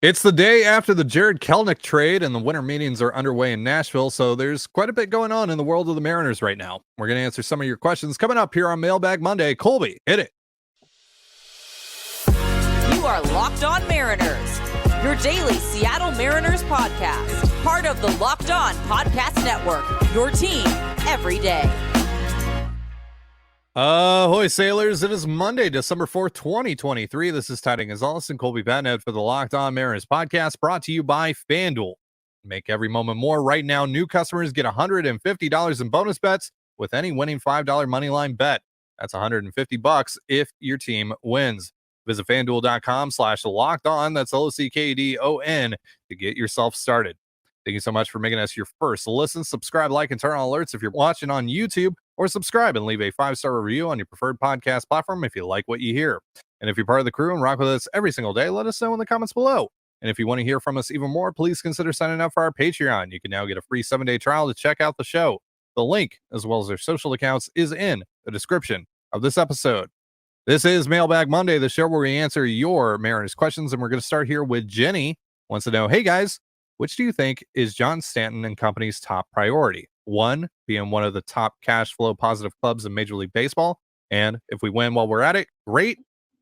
It's the day after the Jarred Kelenic trade, and the winter meetings are underway in Nashville, so there's quite a bit going on in the world of the Mariners right now. We're going to answer some of your questions coming up here on Mailbag Monday. Colby, hit it. You are Locked On Mariners, your daily Seattle Mariners podcast, part of the Locked On Podcast Network, your team every day. Ahoy, sailors. It is Monday, December 4th, 2023. This is Tiding Gonzalez and Colby Batnett for the Locked On Mariners podcast, brought to you by FanDuel. Make every moment more. Right now, new customers get $150 in bonus bets with any winning $5 moneyline bet. That's $150 if your team wins. Visit FanDuel.com/LockedOn. That's LOCKEDON to get yourself started. Thank you so much for making us your first listen. Subscribe, like, and turn on alerts if you're watching on YouTube, or subscribe and leave a 5-star review on your preferred podcast platform if you like what you hear. And if you're part of the crew and rock with us every single day, let us know in the comments below. And if you want to hear from us even more, please consider signing up for our Patreon. You can now get a free 7-day trial to check out the show. The link, as well as our social accounts, is in the description of this episode. This is Mailbag Monday, the show where we answer your Mariners questions, and we're going to start here with Jenny. Wants to know, hey guys, which do you think is John Stanton and company's top priority? 1, being one of the top cash flow positive clubs in Major League Baseball, and if we win while we're at it, great.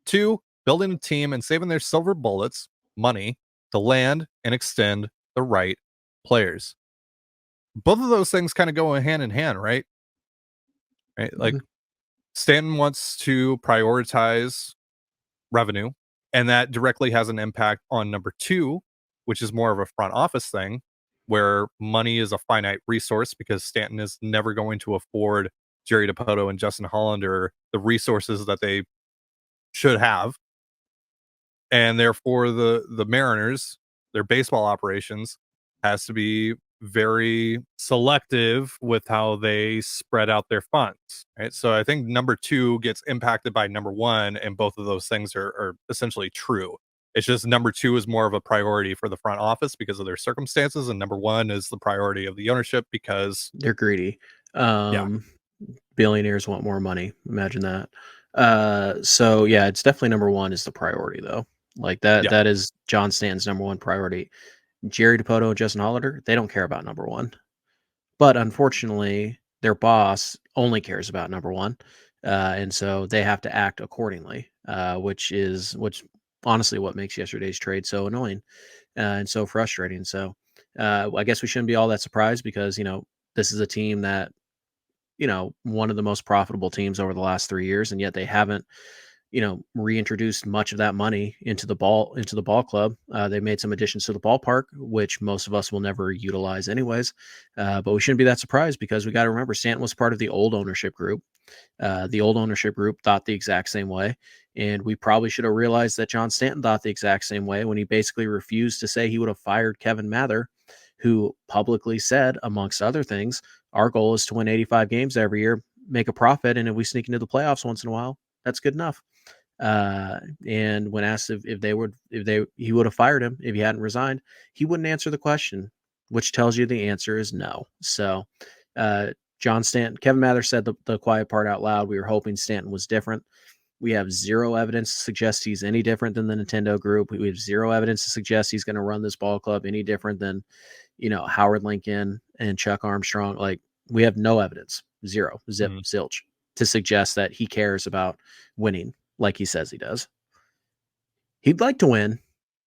2, building a team and saving their silver bullets, money, to land and extend the right players. Both of those things kind of go hand in hand, right? Like Stanton wants to prioritize revenue, and that directly has an impact on number 2, which is more of a front office thing, where money is a finite resource because Stanton is never going to afford Jerry Dipoto and Justin Hollander the resources that they should have. And therefore, the Mariners, their baseball operations, has to be very selective with how they spread out their funds. Right. So I think number 2 gets impacted by number 1, and both of those things are essentially true. It's just number 2 is more of a priority for the front office because of their circumstances, and number 1 is the priority of the ownership because they're greedy. Billionaires want more money. Imagine that. So yeah, it's definitely number 1 is the priority though. Like that. Yeah. That is John Stanton's number 1 priority. Jerry Dipoto and Justin Hollander, they don't care about number 1, but unfortunately, their boss only cares about number 1, and so they have to act accordingly. Which honestly what makes yesterday's trade so annoying and so frustrating. So I guess we shouldn't be all that surprised because this is a team that one of the most profitable teams over the last 3 years, and yet they haven't reintroduced much of that money into the ball club. They made some additions to the ballpark, which most of us will never utilize anyways. But we shouldn't be that surprised because we got to remember Stanton was part of the old ownership group. The old ownership group thought the exact same way. And we probably should have realized that John Stanton thought the exact same way when he basically refused to say he would have fired Kevin Mather, who publicly said, amongst other things, our goal is to win 85 games every year, make a profit, and if we sneak into the playoffs once in a while, that's good enough. And when asked if he would have fired him if he hadn't resigned, he wouldn't answer the question, which tells you the answer is no. So, John Stanton, Kevin Mather said the quiet part out loud. We were hoping Stanton was different. We have zero evidence to suggest he's any different than the Nintendo group. We have zero evidence to suggest he's going to run this ball club any different than, Howard Lincoln and Chuck Armstrong. Like, we have no evidence, zero, zilch, to suggest that he cares about winning like he says he does. He'd like to win,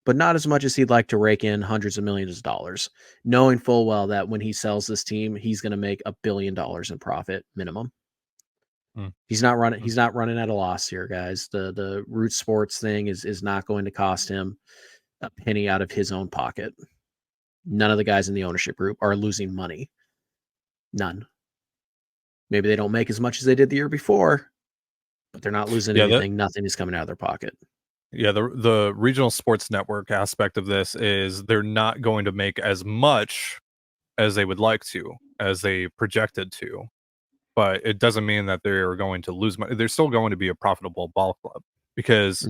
but not as much as he'd like to rake in hundreds of millions of dollars, knowing full well that when he sells this team, he's going to make $1 billion in profit minimum. He's not running at a loss here, guys. The Root Sports thing is not going to cost him a penny out of his own pocket. None of the guys in the ownership group are losing money. None. Maybe they don't make as much as they did the year before, but they're not losing anything. Nothing is coming out of their pocket. Yeah, the regional sports network aspect of this is they're not going to make as much as they would like to, as they projected to. But it doesn't mean that they're going to lose money. They're still going to be a profitable ball club because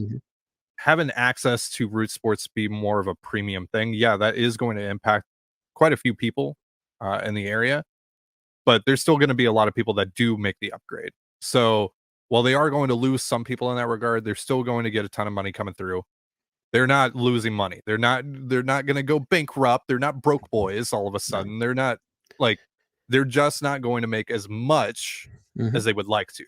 having access to Root Sports be more of a premium thing, yeah, that is going to impact quite a few people in the area. But there's still going to be a lot of people that do make the upgrade. So while they are going to lose some people in that regard, they're still going to get a ton of money coming through. They're not losing money. They're not going to go bankrupt. They're not broke boys all of a sudden. They're not they're just not going to make as much as they would like to.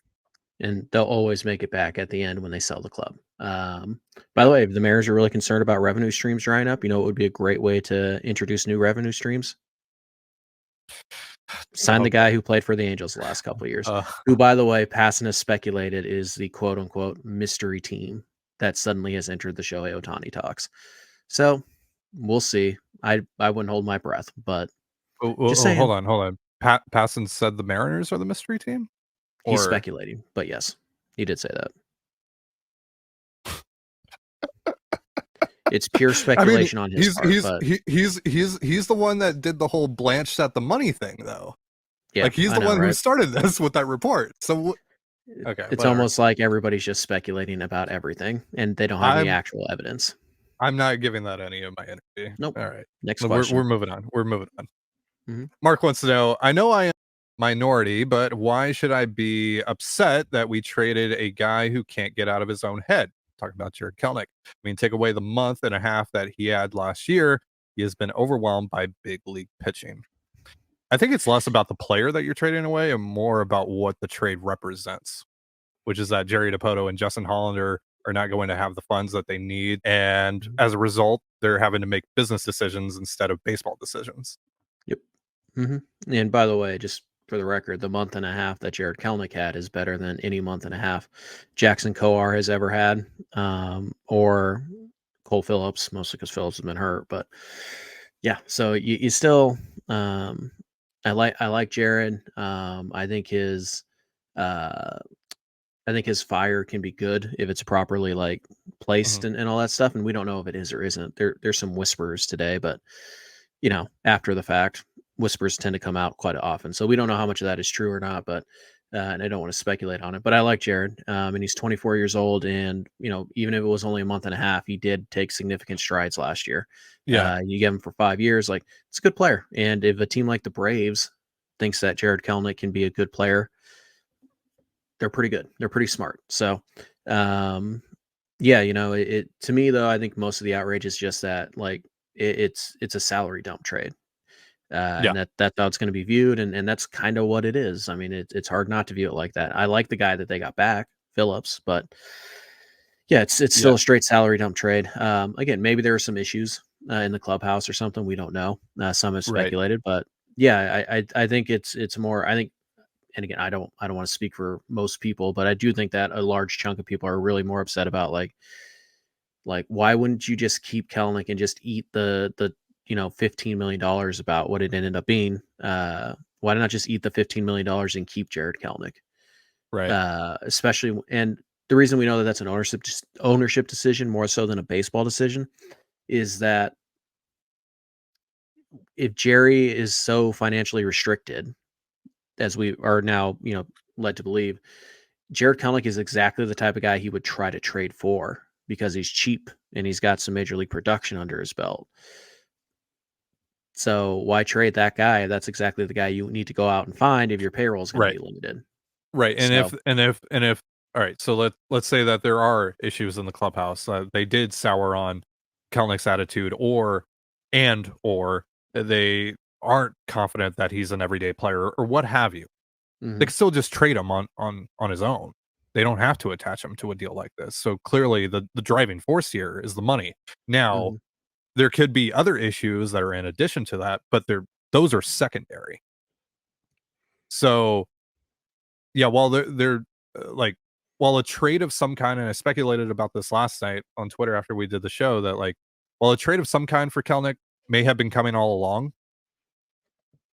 And they'll always make it back at the end when they sell the club. By the way, if the Mariners are really concerned about revenue streams drying up, it would be a great way to introduce new revenue streams. Sign the guy who played for the Angels the last couple of years, who, by the way, Passan has speculated is the quote-unquote mystery team that suddenly has entered the Shohei Ohtani talks. So we'll see. I wouldn't hold my breath, but just saying. Hold on. Passan said the Mariners are the mystery team? He's speculating, but yes, he did say that. It's pure speculation on his part. He's the one that did the whole Blanche set the money thing, though. Yeah, he's the one who started this with that report. So, okay, it's almost like everybody's just speculating about everything, and they don't have any actual evidence. I'm not giving that any of my energy. Nope. All right, next question. We're moving on. Mark wants to know, I know I am minority, but why should I be upset that we traded a guy who can't get out of his own head? Talking about Jarred Kelenic. Take away the month and a half that he had last year, he has been overwhelmed by big league pitching. I think it's less about the player that you're trading away and more about what the trade represents, which is that Jerry Dipoto and Justin Hollander are not going to have the funds that they need. And as a result, they're having to make business decisions instead of baseball decisions. Yep. And by the way, just for the record, the month and a half that Jarred Kelenic had is better than any month and a half Jackson Coar has ever had, or Cole Phillips, mostly because Phillips has been hurt. But yeah, so you still, I like Jarred. I think his fire can be good if it's properly placed and all that stuff. And we don't know if it is or isn't. There's some whispers today, but after the fact, whispers tend to come out quite often. So we don't know how much of that is true or not, but and I don't want to speculate on it, but I like Jarred, and he's 24 years old. And, even if it was only a month and a half, he did take significant strides last year. Yeah. You give him for 5 years, it's a good player. And if a team like the Braves thinks that Jarred Kelenic can be a good player, they're pretty good. They're pretty smart. So, to me though, I think most of the outrage is just that, it's a salary dump trade. And that's how it's going to be viewed. And that's kind of what it is. It's hard not to view it like that. I like the guy that they got back, Phillips, but yeah, it's still a straight salary dump trade. Again, maybe there are some issues in the clubhouse or something. We don't know. Some have speculated, but yeah, I think it's more, and again, I don't want to speak for most people, but I do think that a large chunk of people are really more upset about why wouldn't you just keep Kelenic and just eat the $15 million about what it ended up being? Why not just eat the $15 million and keep Jarred Kelenic? Right. Especially, and the reason we know that that's an ownership decision more so than a baseball decision is that if Jerry is so financially restricted, as we are now, led to believe, Jarred Kelenic is exactly the type of guy he would try to trade for because he's cheap and he's got some major league production under his belt. So why trade that guy? That's exactly the guy you need to go out and find if your payroll is going to be limited. Right. And if all right, so let's say that there are issues in the clubhouse. They did sour on Kelenic's attitude, or they aren't confident that he's an everyday player or what have you. They can still just trade him on his own. They don't have to attach him to a deal like this. So clearly the driving force here is the money. Now, there could be other issues that are in addition to that, but those are secondary. So yeah, while while a trade of some kind, and I speculated about this last night on Twitter after we did the show, that while a trade of some kind for Kelenic may have been coming all along,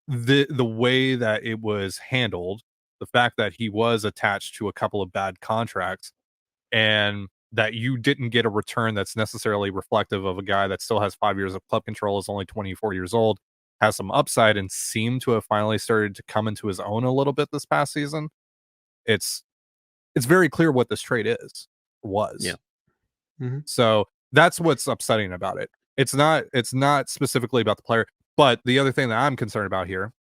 the way that it was handled, the fact that he was attached to a couple of bad contracts, and that you didn't get a return that's necessarily reflective of a guy that still has 5 years of club control, is only 24 years old, has some upside, and seemed to have finally started to come into his own a little bit this past season. It's very clear what this trade was. Yeah. So that's what's upsetting about it. It's not specifically about the player, but the other thing that I'm concerned about here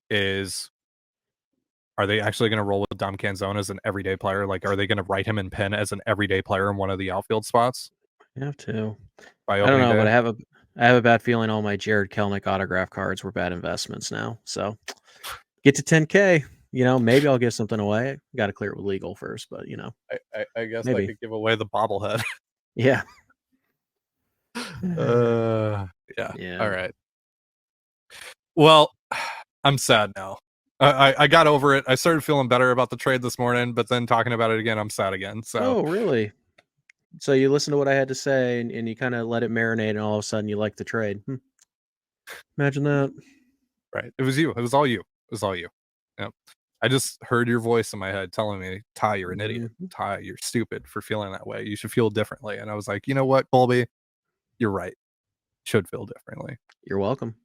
is, are they actually going to roll with Dom Canzone as an everyday player? Are they going to write him in pen as an everyday player in one of the outfield spots? You have to. by I don't opening know, but day. I have a bad feeling all my Jarred Kelenic autograph cards were bad investments now. So get to 10K. Maybe I'll give something away. Got to clear it with legal first, but I guess I maybe. could give away the bobblehead. Yeah. Yeah. Yeah. All right. Well, I'm sad now. I got over it. I started feeling better about the trade this morning, but then talking about it again, I'm sad again. So Oh, really? So you listened to what I had to say and you kind of let it marinate, and all of a sudden you like the trade. Imagine that. right, it was you. It was all you. It was all you. Yep. I just heard your voice in my head telling me, Ty, you're an idiot. Ty, you're stupid for feeling that way. You should feel differently. And I was like, you know what, Colby, you're right. Should feel differently. You're welcome.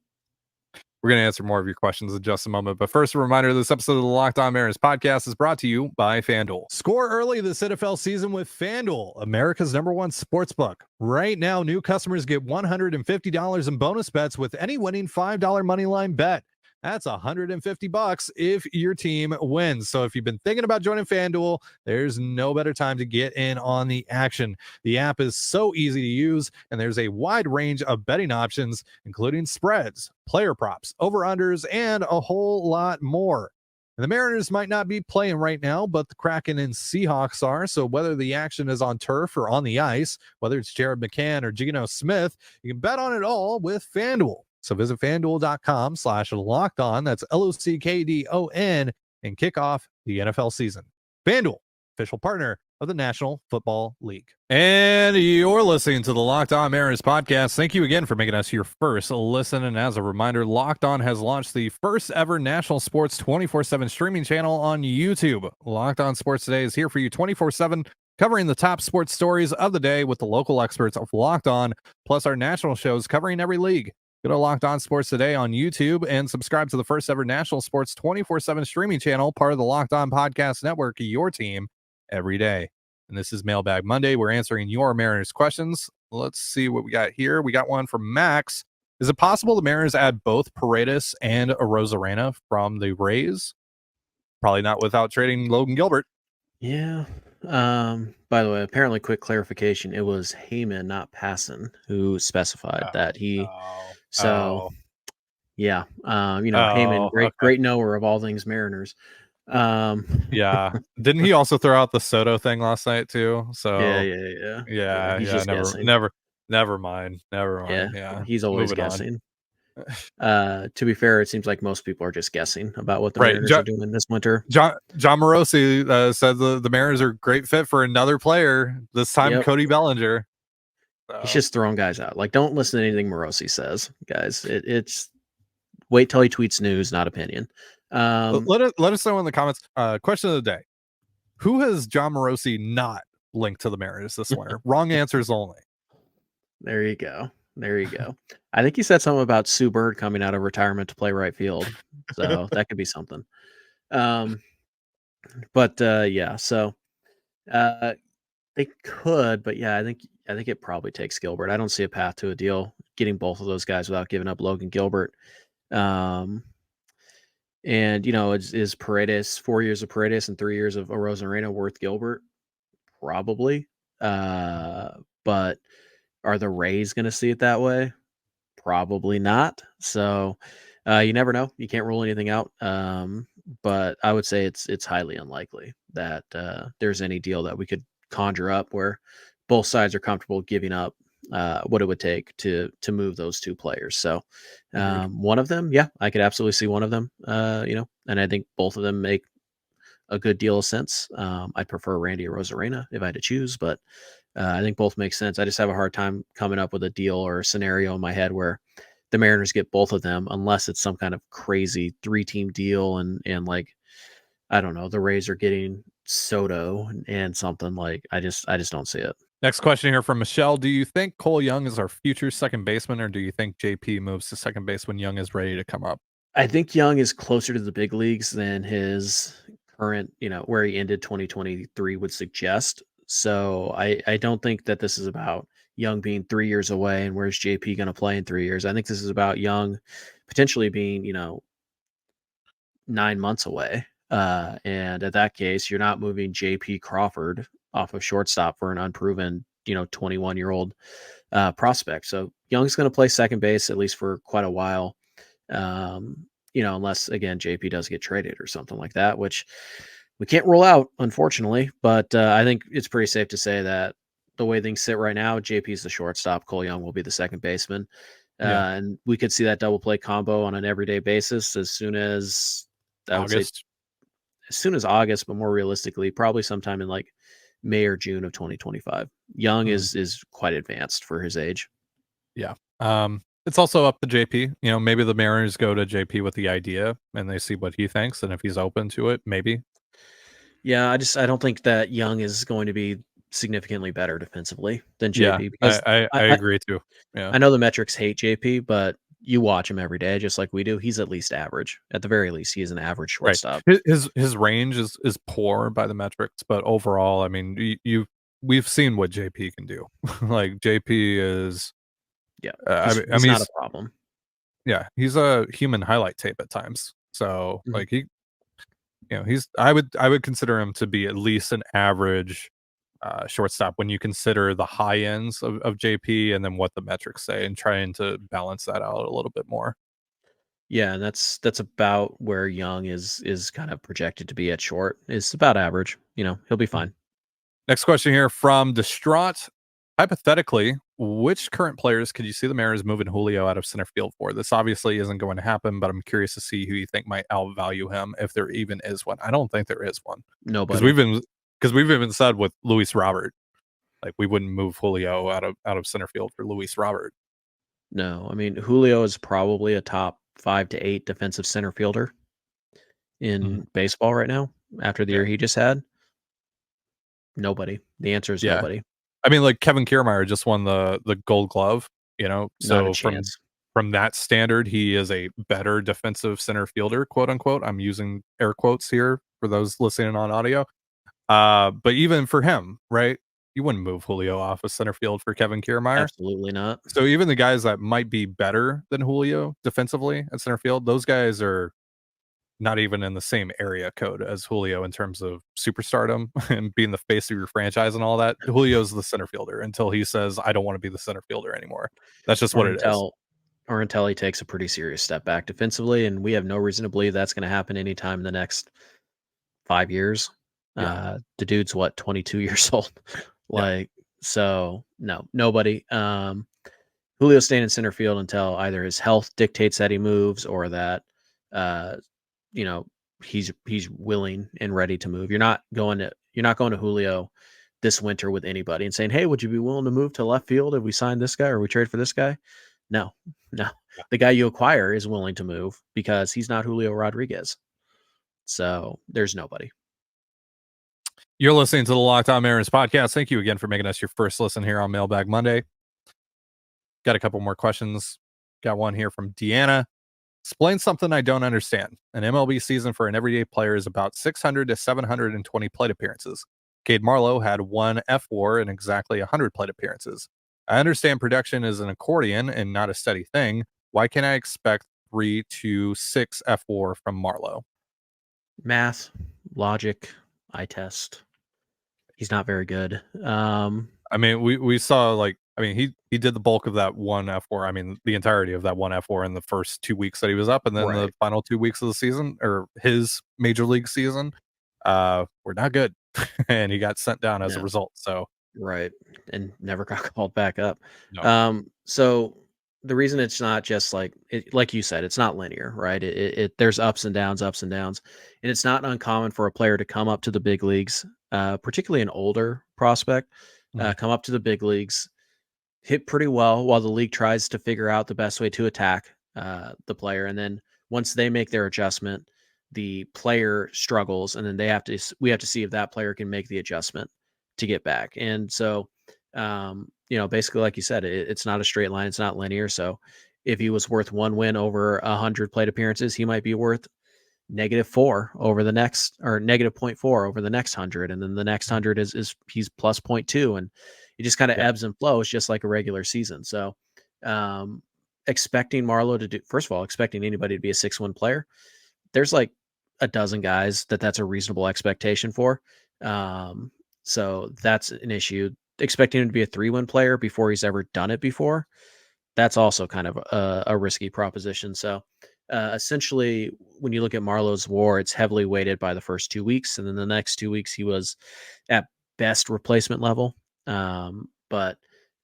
We're going to answer more of your questions in just a moment. But first, a reminder, this episode of the Locked On Mariners podcast is brought to you by FanDuel. Score early this NFL season with FanDuel, America's #1 sportsbook. Right now, new customers get $150 in bonus bets with any winning $5 moneyline bet. That's $150 if your team wins. So if you've been thinking about joining FanDuel, there's no better time to get in on the action. The app is so easy to use, and there's a wide range of betting options, including spreads, player props, over-unders, and a whole lot more. And the Mariners might not be playing right now, but the Kraken and Seahawks are. So whether the action is on turf or on the ice, whether it's Jared McCann or Geno Smith, you can bet on it all with FanDuel. So visit FanDuel.com/lockedon. That's LOCKDON, and kick off the NFL season. FanDuel, official partner of the National Football League. And you're listening to the Locked On Mariners podcast. Thank you again for making us your first listen. And as a reminder, Locked On has launched the first ever national sports 24/7 streaming channel on YouTube. Locked On Sports Today is here for you 24/7, covering the top sports stories of the day with the local experts of Locked On, plus our national shows covering every league. Go to Locked On Sports Today on YouTube and subscribe to the first ever national sports 24/7 streaming channel, part of the Locked On Podcast Network, your team every day. And this is Mailbag Monday. We're answering your Mariners questions. Let's see what we got here. We got one from Max. Is it possible the Mariners add both Paredes and Arozarena from the Rays? Probably not without trading Logan Gilbert. Yeah. By the way, apparently, quick clarification, it was Heyman, not Passan, who specified that he. Yeah. Heyman, great knower of all things Mariners. Yeah. Didn't he also throw out the Soto thing last night too? So yeah. He's just guessing. Never mind. Yeah. He's always guessing. To be fair, it seems like most people are just guessing about what the Mariners are doing this winter. John Morosi said the Mariners are a great fit for another player, this time Cody Bellinger. So. He's just throwing guys out. Like, don't listen to anything Morosi says, guys. It's wait till he tweets news, not opinion. Let us know in the comments. Question of the day: who has John Morosi not linked to the Mariners this winter? Wrong answers only. There you go. I think he said something about Sue Bird coming out of retirement to play right field, so that could be something. So they could, but I think it probably takes Gilbert. I don't see a path to a deal getting both of those guys without giving up Logan Gilbert. And is Paredes 4 years of Paredes and 3 years of Arozarena worth Gilbert? Probably. But are the Rays going to see it that way? Probably not. So you never know. You can't rule anything out. But I would say it's highly unlikely that there's any deal that we could conjure up where both sides are comfortable giving up what it would take to move those two players. So one of them, I could absolutely see one of them, and I think both of them make a good deal of sense. I'd prefer Randy Arozarena if I had to choose, but I think both make sense. I just have a hard time coming up with a deal or a scenario in my head where the Mariners get both of them, unless it's some kind of crazy 3-team deal and like, I don't know, the Rays are getting Soto and something like. I just don't see it. Next question here from Michelle. Do you think Cole Young is our future second baseman, or do you think JP moves to second base when Young is ready to come up? I think Young is closer to the big leagues than his current, where he ended 2023 would suggest. So I don't think that this is about Young being 3 years away and where's JP going to play in 3 years. I think this is about Young potentially being, 9 months away. And at that case, you're not moving JP Crawford off of shortstop for an unproven, 21-year-old prospect. So Young's going to play second base at least for quite a while. Unless again JP does get traded or something like that, which we can't rule out, unfortunately. But I think it's pretty safe to say that the way things sit right now, JP's the shortstop, Cole Young will be the second baseman, and we could see that double play combo on an everyday basis as soon as August. As soon as August, but more realistically, probably sometime in like May or June of 2025. Young is quite advanced for his age. Yeah. It's also up to JP. Maybe the Mariners go to JP with the idea and they see what he thinks, and if he's open to it, maybe. Yeah, I don't think that Young is going to be significantly better defensively than JP. Because I agree too. Yeah. I know the metrics hate JP, but you watch him every day, just like we do. He's at least average. At the very least, he is an average shortstop. Right. His range is poor by the metrics, but overall, I mean, we've seen what JP can do. Like JP is, he's not a problem. Yeah, he's a human highlight tape at times. So like I would consider him to be at least an average shortstop when you consider the high ends of JP and then what the metrics say, and trying to balance that out a little bit more. Yeah, and that's about where Young is kind of projected to be at short. It's about average. He'll be fine. Next question here from Distraught. Hypothetically, which current players could you see the Mariners moving Julio out of center field for? This obviously isn't going to happen, but I'm curious to see who you think might outvalue him, if there even is one. I don't think there is one. Nobody. Because we've even said with Luis Robert, like we wouldn't move Julio out of center field for Luis Robert. No, I mean Julio is probably a top 5 to 8 defensive center fielder in baseball right now after the year he just had. Nobody. The answer is nobody. I mean, like Kevin Kiermaier just won the Gold Glove, so from that standard, he is a better defensive center fielder, quote unquote. I'm using air quotes here for those listening on audio. But even for him, right? You wouldn't move Julio off of center field for Kevin Kiermaier. Absolutely not. So even the guys that might be better than Julio defensively at center field, those guys are not even in the same area code as Julio in terms of superstardom and being the face of your franchise and all that. Julio's the center fielder until he says, I don't want to be the center fielder anymore. That's just what it is. Or until he takes a pretty serious step back defensively. And we have no reason to believe that's going to happen anytime in the next 5 years. The dude's 22 years old. So no, nobody. Julio staying in center field until either his health dictates that he moves or that, he's willing and ready to move. You're not going to Julio this winter with anybody and saying, hey, would you be willing to move to left field if we sign this guy or we trade for this guy? No. The guy you acquire is willing to move because he's not Julio Rodriguez. So there's nobody. You're listening to the Locked On Mariners podcast. Thank you again for making us your first listen here on Mailbag Monday. Got a couple more questions. Got one here from Deanna. Explain something I don't understand. An MLB season for an everyday player is about 600 to 720 plate appearances. Cade Marlow had 1 F-WAR and exactly 100 plate appearances. I understand production is an accordion and not a steady thing. Why can't I expect 3 to 6 F-WAR from Marlow? Math, logic, eye test. He's not very good. I mean, we saw he did the bulk of that 1 F-WAR. I mean, the entirety of that 1 F-WAR in the first 2 weeks that he was up, and then the final 2 weeks of the season or his major league season were not good, and he got sent down as a result. So and never got called back up. No. So the reason it's not just like you said, it's not linear, right? There's ups and downs, and it's not uncommon for a player to come up to the big leagues, particularly an older prospect, come up to the big leagues, hit pretty well while the league tries to figure out the best way to attack the player, and then once they make their adjustment, the player struggles, and then we have to see if that player can make the adjustment to get back. And so basically, like you said, it's not a straight line. It's not linear. So if he was worth 1 win over 100 plate appearances, he might be worth -4 over the next, or -0.4 over the next 100. And then the next 100 is he's plus 0.2. And it just kind of ebbs and flows just like a regular season. So expecting Marlow to do, first of all, expecting anybody to be a 6-win player, there's like a dozen guys that's a reasonable expectation for. So that's an issue. expecting him to be a 3-win player before he's ever done it before, that's also kind of a risky proposition. So essentially, when you look at Marlow's WAR, it's heavily weighted by the first 2 weeks, and then the next 2 weeks he was at best replacement level. But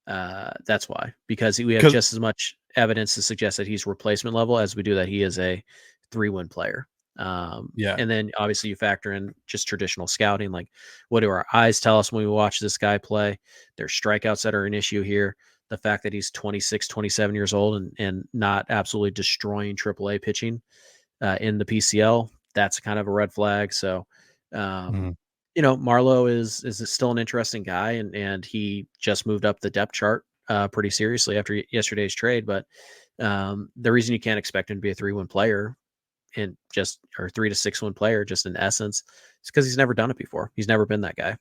that's why, because we have 'Cause- just as much evidence to suggest that he's replacement level as we do that he is a 3-win player. Yeah. And then obviously you factor in just traditional scouting, like what do our eyes tell us when we watch this guy play? There's strikeouts that are an issue here. The fact that he's 26, 27 years old and not absolutely destroying AAA pitching in the PCL, that's kind of a red flag. So, Mhm. Marlow is still an interesting guy, and he just moved up the depth chart pretty seriously after yesterday's trade. But the reason you can't expect him to be a 3-win player or 3 to 6-win player, just in essence, is because he's never done it before. He's never been that guy.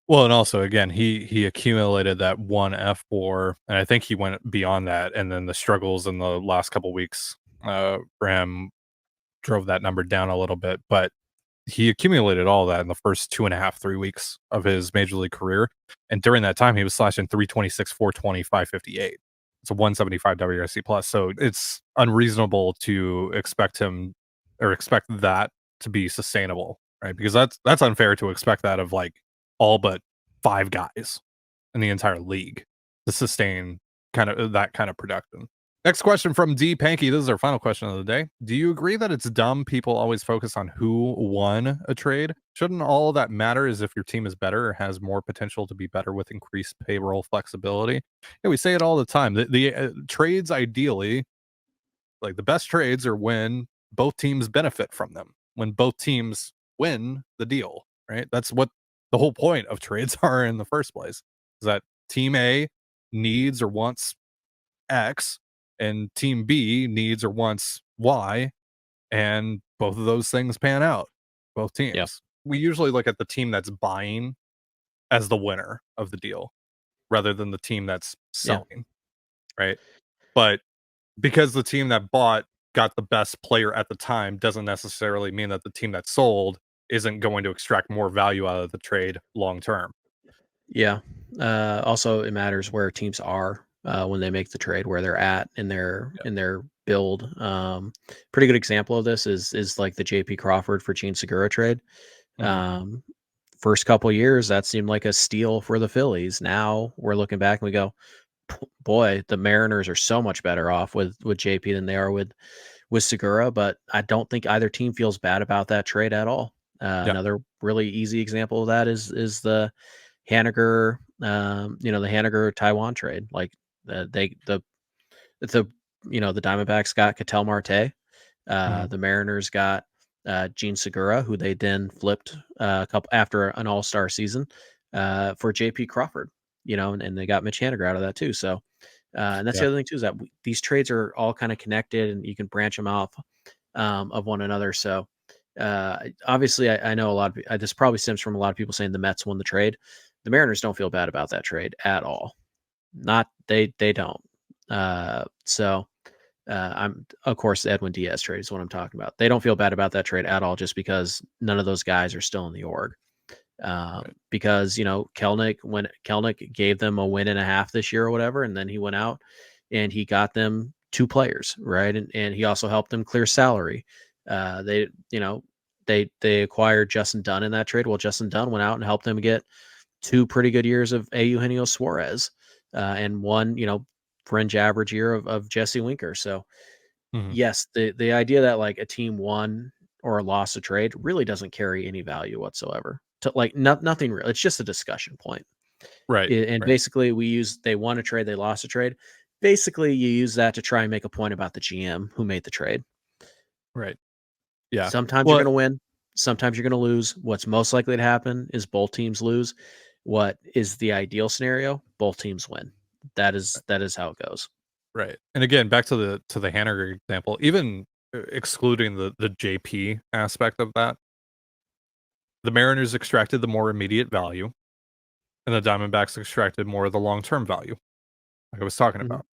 Well, and also again, he accumulated that one F4, and I think he went beyond that, and then the struggles in the last couple weeks for him drove that number down a little bit. But he accumulated all that in the first 2.5, 3 weeks of his major league career, and during that time, he was slashing 326, 420, 558. It's a 175 WRC plus, so it's unreasonable to expect that to be sustainable, right? Because that's unfair to expect that of like all but 5 guys in the entire league to sustain that kind of production. Next question from D Panky. This is our final question of the day. Do you agree that it's dumb people always focus on who won a trade? Shouldn't all that matter is if your team is better or has more potential to be better with increased payroll flexibility? Yeah, we say it all the time. The trades, ideally, like the best trades are when both teams benefit from them, when both teams win the deal, right? That's what the whole point of trades are in the first place, is that team A needs or wants X and team B needs or wants Y, and both of those things pan out, both teams. Yeah. We usually look at the team that's buying as the winner of the deal rather than the team that's selling, right? But because the team that bought got the best player at the time doesn't necessarily mean that the team that sold isn't going to extract more value out of the trade long term. Yeah. Also, it matters where teams are when they make the trade, where they're at in their build. Pretty good example of this is like the JP Crawford for Gene Segura trade. First couple years, that seemed like a steal for the Phillies. Now we're looking back and we go, boy, the Mariners are so much better off with JP than they are with Segura. But I don't think either team feels bad about that trade at all. Another really easy example of that is the Haniger, the Haniger Taiwan trade. Like the Diamondbacks got Ketel Marte. The Mariners got Gene Segura, who they then flipped a couple after an All-Star season for JP Crawford. And they got Mitch Haniger out of that too. So, and that's the other thing too, is that these trades are all kind of connected, and you can branch them off of one another. So, obviously, I know a lot of this probably stems from a lot of people saying the Mets won the trade. The Mariners don't feel bad about that trade at all. They don't. I'm, of course, the Edwin Diaz trade is what I'm talking about. They don't feel bad about that trade at all, just because none of those guys are still in the org. Because Kelenic gave them a win and a half this year or whatever, and then he went out and he got them 2 players, right? And he also helped them clear salary. They acquired Justin Dunn in that trade. Well, Justin Dunn went out and helped them get 2 pretty good years of Eugenio Suarez and one, fringe average year of Jesse Winker. So yes, the idea that like a team won or lost a trade really doesn't carry any value whatsoever. To like nothing real. It's just a discussion point. Right. And basically they won a trade, they lost a trade. Basically you use that to try and make a point about the GM who made the trade. Right. Yeah. Sometimes you're going to win. Sometimes you're going to lose. What's most likely to happen is both teams lose. What is the ideal scenario? Both teams win. That is how it goes. Right. And again, back to the Haniger example, even excluding the JP aspect of that, the Mariners extracted the more immediate value, and the Diamondbacks extracted more of the long-term value, like I was talking about.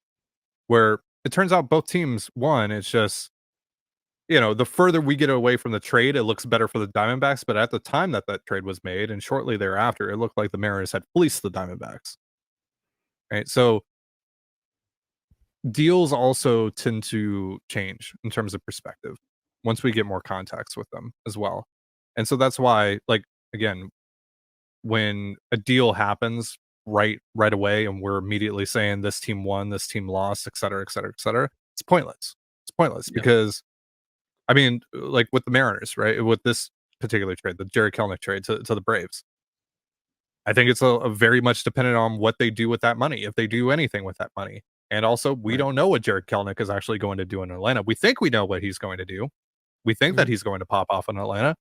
Where it turns out both teams won. It's just the further we get away from the trade, it looks better for the Diamondbacks. But at the time that trade was made, and shortly thereafter, it looked like the Mariners had fleeced the Diamondbacks. Right, so deals also tend to change in terms of perspective once we get more context with them as well. And so that's why, like, again, when a deal happens right away and we're immediately saying this team won, this team lost, et cetera, et cetera, et cetera, it's pointless. It's pointless because, I mean, like with the Mariners, right? With this particular trade, the Jarred Kelenic trade to the Braves, I think it's a very much dependent on what they do with that money, if they do anything with that money. And also, we don't know what Jarred Kelenic is actually going to do in Atlanta. We think we know what he's going to do. We think that he's going to pop off in Atlanta.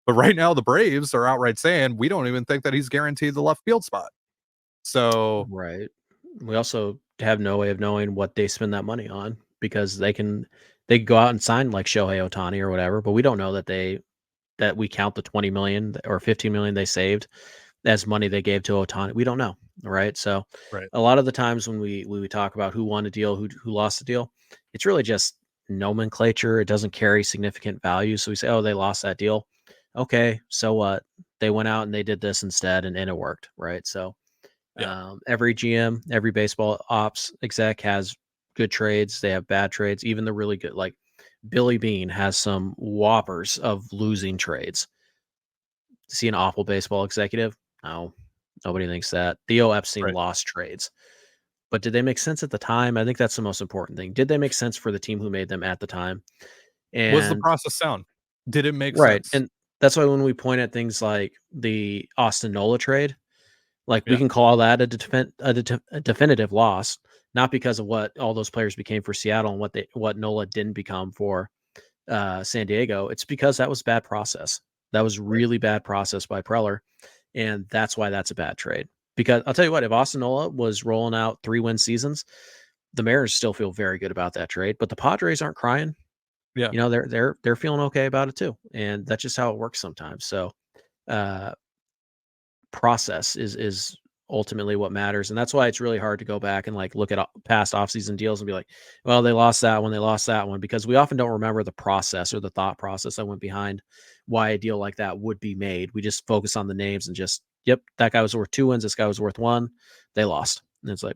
But right now, the Braves are outright saying we don't even think that he's guaranteed the left field spot. So, right. We also have no way of knowing what they spend that money on because they can go out and sign like Shohei Ohtani or whatever, but we don't know that we count the 20 million or 15 million they saved as money they gave to Ohtani. We don't know, right? So a lot of the times when we talk about who won a deal, who lost the deal, it's really just nomenclature. It doesn't carry significant value. So we say, oh, they lost that deal. Okay, so what? They went out and they did this instead, and it worked, right? So every GM, every baseball ops exec has good trades. They have bad trades. Even the really good, like Billy Bean, has some whoppers of losing trades. See an awful baseball executive? No, nobody thinks that. Theo Epstein lost trades. But did they make sense at the time? I think that's the most important thing. Did they make sense for the team who made them at the time? And was the process sound? Did it make right. sense? And that's why when we point at things like the Austin Nola trade, like we can call that a definitive loss, not because of what all those players became for Seattle and what Nola didn't become for San Diego. It's because that was bad process. That was really bad process by Preller, and that's why that's a bad trade. Because I'll tell you what, if Austin Nola was rolling out 3-win seasons, the Mariners still feel very good about that trade. But the Padres aren't crying. Yeah, they're feeling okay about it too, and that's just how it works sometimes. So, process is ultimately what matters, and that's why it's really hard to go back and like look at past offseason deals and be like, well, they lost that one, because we often don't remember the process or the thought process that went behind why a deal like that would be made. We just focus on the names and just, yep, that guy was worth 2 wins, this guy was worth 1, they lost. And it's like,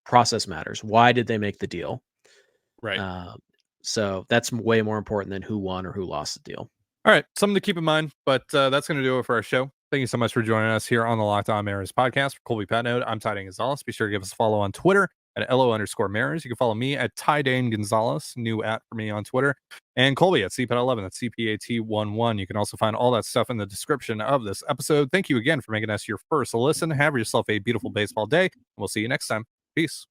process matters. Why did they make the deal? So that's way more important than who won or who lost the deal. All right, something to keep in mind, but that's going to do it for our show. Thank you so much for joining us here on the Locked On Mariners podcast. For Colby Patnode, I'm Ty Dane Gonzalez. Be sure to give us a follow on Twitter at LO_Mariners. You can follow me at Ty Dane Gonzalez, new @ for me on Twitter, and Colby at CPAT11, that's CPAT11. You can also find all that stuff in the description of this episode. Thank you again for making us your first listen. Have yourself a beautiful baseball day, and we'll see you next time. Peace.